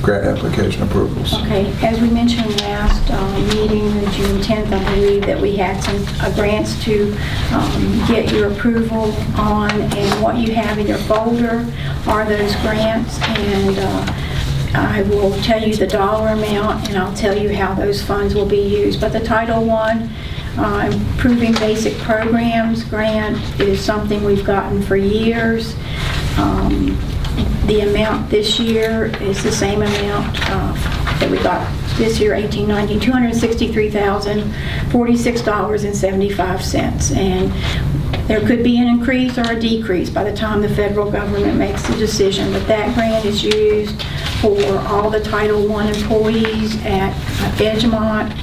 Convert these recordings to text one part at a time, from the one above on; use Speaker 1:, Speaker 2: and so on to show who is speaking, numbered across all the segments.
Speaker 1: grant application approvals.
Speaker 2: Okay, as we mentioned last meeting, on June 10th, I believe that we had some grants to get your approval on, and what you have in your folder are those grants, and I will tell you the dollar amount, and I'll tell you how those funds will be used. But the Title I Improving Basic Programs grant is something we've gotten for years. The amount this year is the same amount that we got this year, 18-19, $263,046.75. And there could be an increase or a decrease by the time the federal government makes the decision, but that grant is used for all the Title I employees at Edgemont,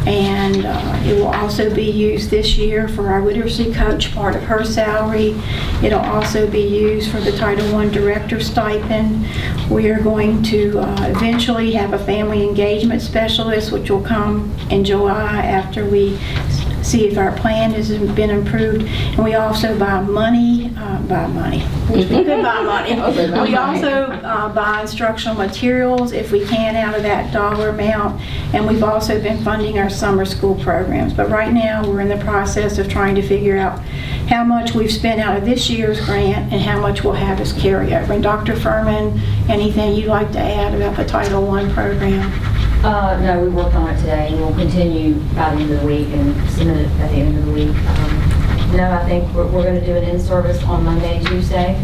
Speaker 2: and it will also be used this year for our literacy coach, part of her salary. It'll also be used for the Title I director stipend. We are going to eventually have a family engagement specialist, which will come in July after we see if our plan has been improved. And we also buy money, which we could buy money. We also buy instructional materials if we can out of that dollar amount, and we've also been funding our summer school programs. But right now we're in the process of trying to figure out how much we've spent out of this year's grant and how much we'll have as carryover. And Dr. Furman, anything you'd like to add about the Title I program?
Speaker 3: No, we worked on it today, and we'll continue by the end of the week and submit it at the end of the week. No, I think we're going to do an in-service on Monday and Tuesday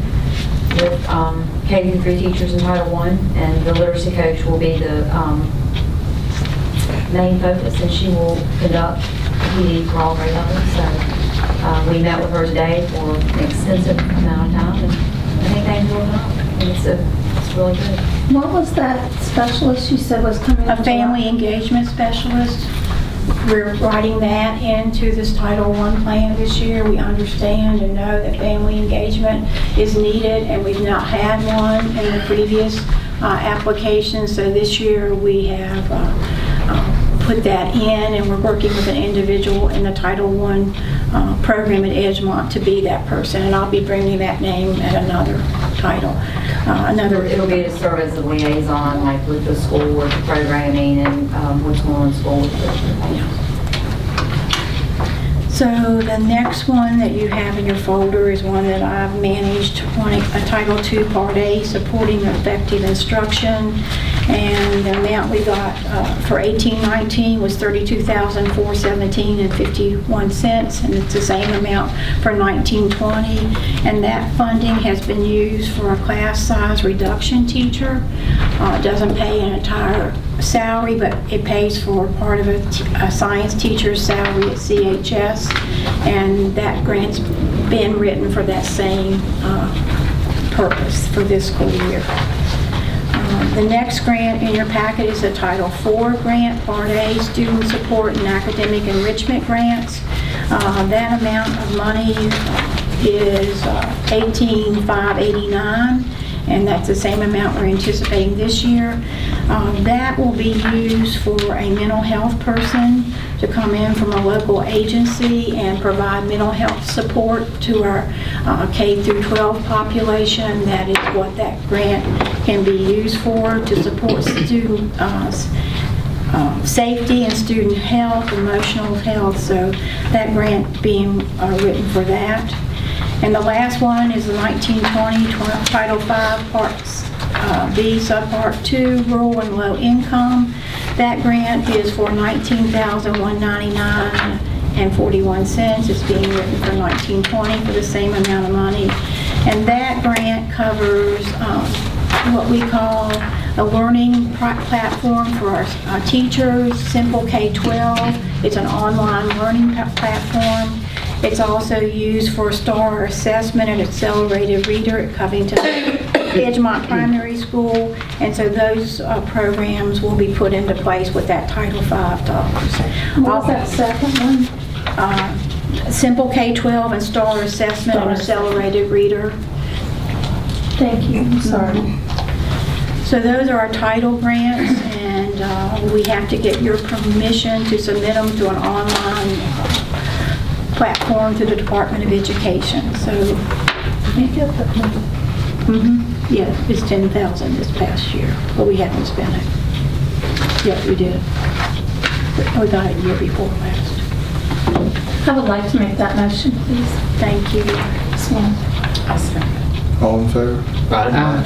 Speaker 3: with K-3 teachers in Title I, and the literacy coach will be the main focus, and she will conduct PD for all grade levels. So we met with her today for an extensive amount of time, and I think things will help. It's really good.
Speaker 4: What was that specialist you said was coming?
Speaker 2: A family engagement specialist. We're writing that into this Title I plan this year. We understand and know that family engagement is needed, and we've not had one in the previous applications. So this year we have put that in, and we're working with an individual in the Title I program at Edgemont to be that person, and I'll be bringing that name at another title.
Speaker 3: It'll be to serve as a liaison, like with the school, with the programming, and what's going on in school with the
Speaker 2: So the next one that you have in your folder is one that I've managed, a Title II Part A, Supporting Effective Instruction. And the amount we got for 18-19 was $32,417.51, and it's the same amount for 19-20. And that funding has been used for a class size reduction teacher. It doesn't pay an entire salary, but it pays for part of a science teacher's salary at CHS, and that grant's been written for that same purpose for this school year. The next grant in your packet is a Title IV grant, Part A, Student Support and Academic Enrichment Grants. That amount of money is $18,589, and that's the same amount we're anticipating this year. That will be used for a mental health person to come in from a local agency and provide mental health support to our K through 12 population. That is what that grant can be used for, to support student safety and student health, emotional health. So that grant being written for that. And the last one is the 19-20 Title V Parts B Subpart 2, Rural and Low Income. That grant is for $19,199.41. It's being written for 19-20 for the same amount of money. And that grant covers what we call a learning platform for our teachers, Simple K-12. It's an online learning platform. It's also used for STAR assessment and accelerated reader at Covington Edgemont Primary School, and so those programs will be put into place with that Title V dollars.
Speaker 4: What was that second one?
Speaker 2: Simple K-12 and STAR assessment and accelerated reader.
Speaker 4: Thank you. I'm sorry.
Speaker 2: So those are our title grants, and we have to get your permission to submit them to an online platform through the Department of Education. So, Yeah, it's 10,000 this past year, but we haven't spent it. Yep, we did. We got it year before last.
Speaker 4: I would like to make that motion, please.
Speaker 2: Thank you.
Speaker 4: Yes, ma'am.
Speaker 1: All in favor?
Speaker 5: Aye.